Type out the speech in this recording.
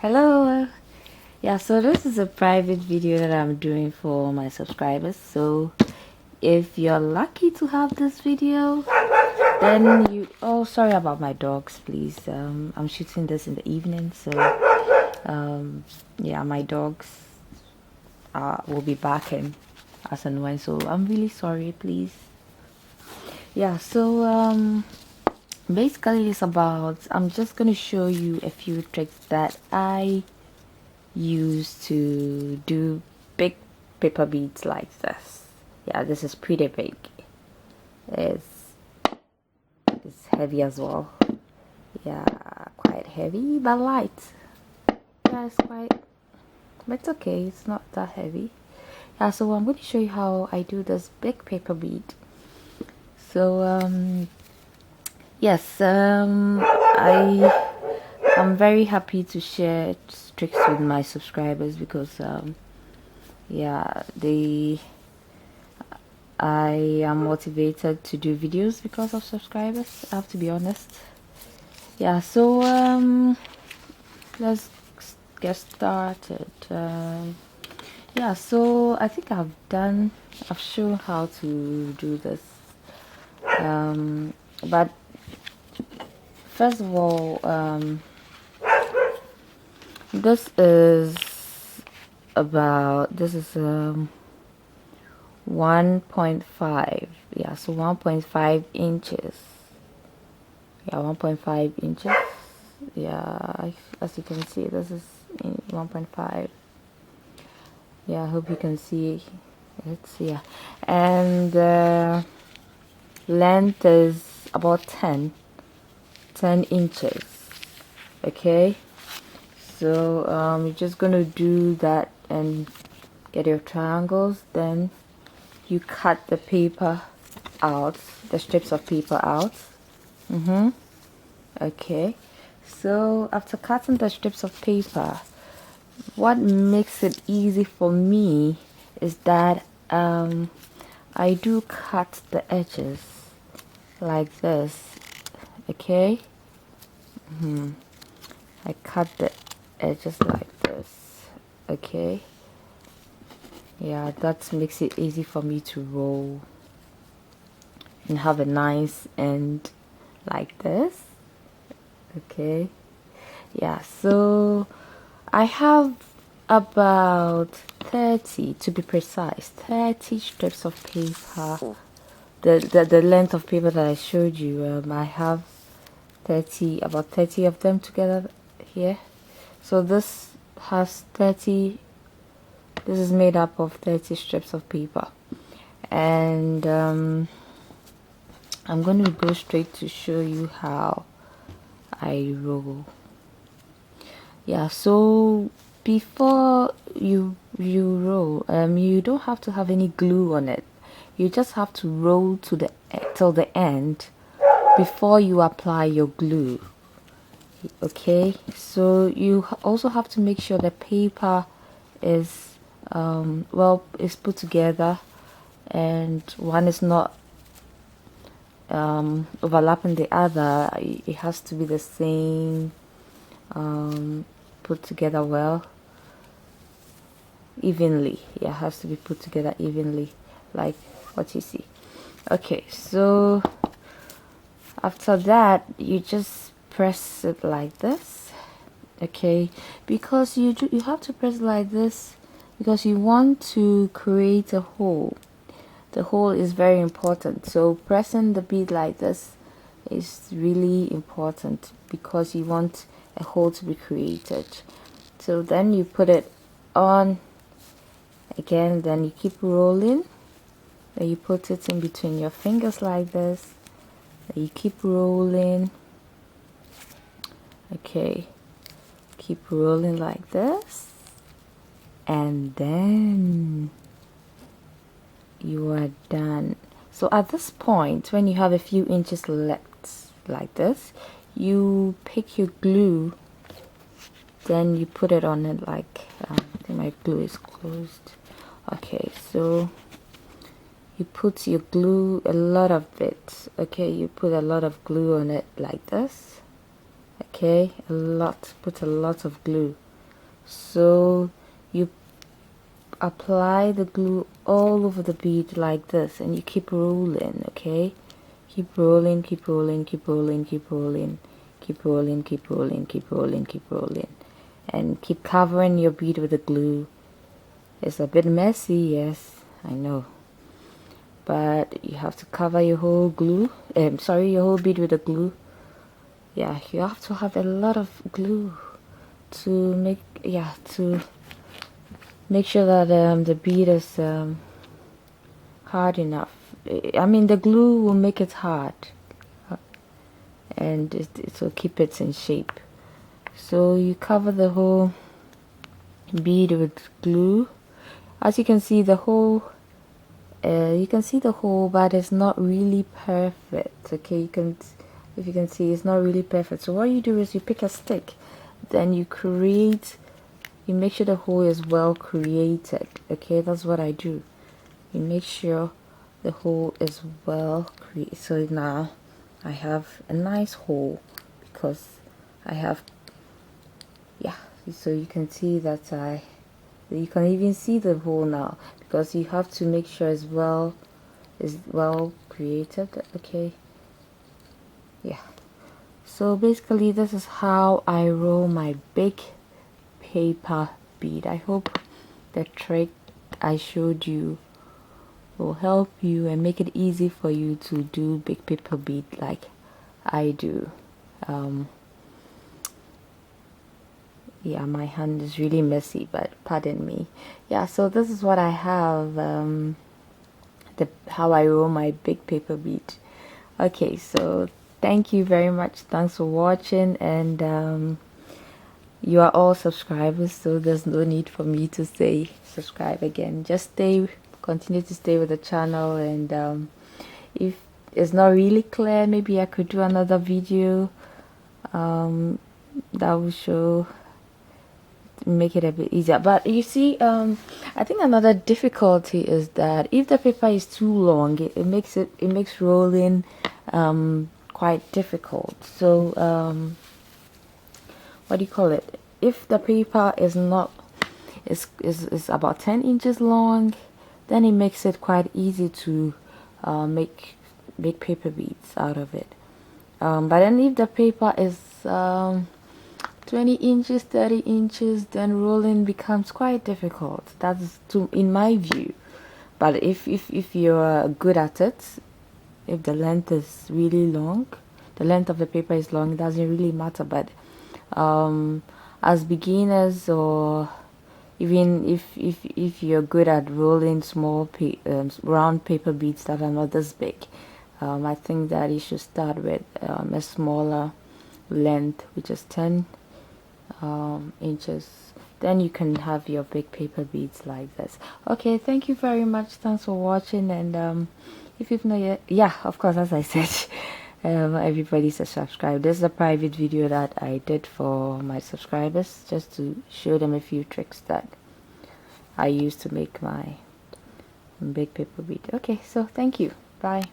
Hello. Yeah, so this is a private video that I'm doing for my subscribers. So if you're lucky to have this video, then oh, sorry about my dogs, please. I'm shooting this in the evening, so yeah, my dogs will be barking as and when, so I'm really sorry, please. Yeah, so basically it's about, I'm just going to show you a few tricks that I use to do big paper beads like this. Yeah, this is pretty big. It's heavy as well. Yeah, quite heavy but light. Yeah, it's quite, but it's okay, it's not that heavy. Yeah, so I'm going to show you how I do this big paper bead. So yes, I'm very happy to share tricks with my subscribers because yeah, I am motivated to do videos because of subscribers, I have to be honest. Yeah, so let's get started. Yeah, so I think I've shown how to do this, but first of all, this is 1.5, yeah, so 1.5 inches. Yeah, 1.5 inches. Yeah, as you can see, this is in 1.5. Yeah, I hope you can see it. Yeah, and the length is about 10 inches. Okay, so you're just gonna do that and get your triangles. Then you cut the paper out, the strips of paper out. Okay, so after cutting the strips of paper, what makes it easy for me is that I do cut the edges like this. Okay, I cut the edges like this. Okay, yeah, that makes it easy for me to roll and have a nice end like this. Okay, yeah, so I have about 30, to be precise, 30 strips of paper. The length of paper that I showed you, I have about 30 of them together here. So this has 30, this is made up of 30 strips of paper. And I'm going to go straight to show you how I roll. Yeah, so before you roll, you don't have to have any glue on it. You just have to roll to till the end before you apply your glue. Okay, so you also have to make sure the paper is is put together and one is not overlapping the other. It has to be the same, put together well, evenly. Yeah, it has to be put together evenly, like what you see. Okay, so after that you just press it like this. Okay, because you have to press it like this because you want to create a hole. The hole is very important, so pressing the bead like this is really important because you want a hole to be created. So then you put it on again, then you keep rolling, then you put it in between your fingers like this, then you keep rolling. Okay, keep rolling like this, and then you are done. So at this point, when you have a few inches left like this, you pick your glue, then you put it on it like I think my glue is closed. Okay, so you put your glue, a lot of it. Okay, you put a lot of glue on it like this. Okay, put a lot of glue. So you apply the glue all over the bead like this, and you keep rolling. Okay, keep rolling, keep rolling, keep rolling, keep rolling, keep rolling, keep rolling, keep rolling, keep rolling, and keep covering your bead with the glue. It's a bit messy, yes, I know, but you have to cover your whole glue, your whole bead with the glue. Yeah, you have to have a lot of glue to make sure that the bead is hard enough. I mean, the glue will make it hard, and it will keep it in shape. So you cover the whole bead with glue. As you can see, the whole but it's not really perfect. Okay, if you can see, it's not really perfect. So what you do is you pick a stick, then you make sure the hole is well created. Okay, that's what I do. You make sure the hole is well created. So now I have a nice hole because I have, yeah, so you can see that you can even see the hole now, because you have to make sure it's well created. Okay, yeah. So basically this is how I roll my big paper bead. I hope the trick I showed you will help you and make it easy for you to do big paper bead like I do. Yeah, my hand is really messy, but pardon me. Yeah, so this is what I have, how I roll my big paper bead. Okay, so thank you very much. Thanks for watching, and you are all subscribers, so there's no need for me to say subscribe again. Just continue to stay with the channel, and if it's not really clear, maybe I could do another video that will make it a bit easier. But you see, I think another difficulty is that if the paper is too long, it makes rolling quite difficult. So what do you call it, if the paper is not is about 10 inches long, then it makes it quite easy to make big paper beads out of it. But then if the paper is 20 inches, 30 inches, then rolling becomes quite difficult. That's in my view. But if you're good at it, if the length is really long, the length of the paper is long, it doesn't really matter. But as beginners, or even if you're good at rolling small round paper beads that are not this big, I think that you should start with a smaller length, which is 10 inches. Then you can have your big paper beads like this. Okay, thank you very much. Thanks for watching, and if you've not yet, yeah, of course, as I said, everybody should subscribe. This is a private video that I did for my subscribers, just to show them a few tricks that I use to make my big paper bead. Okay, so thank you. Bye.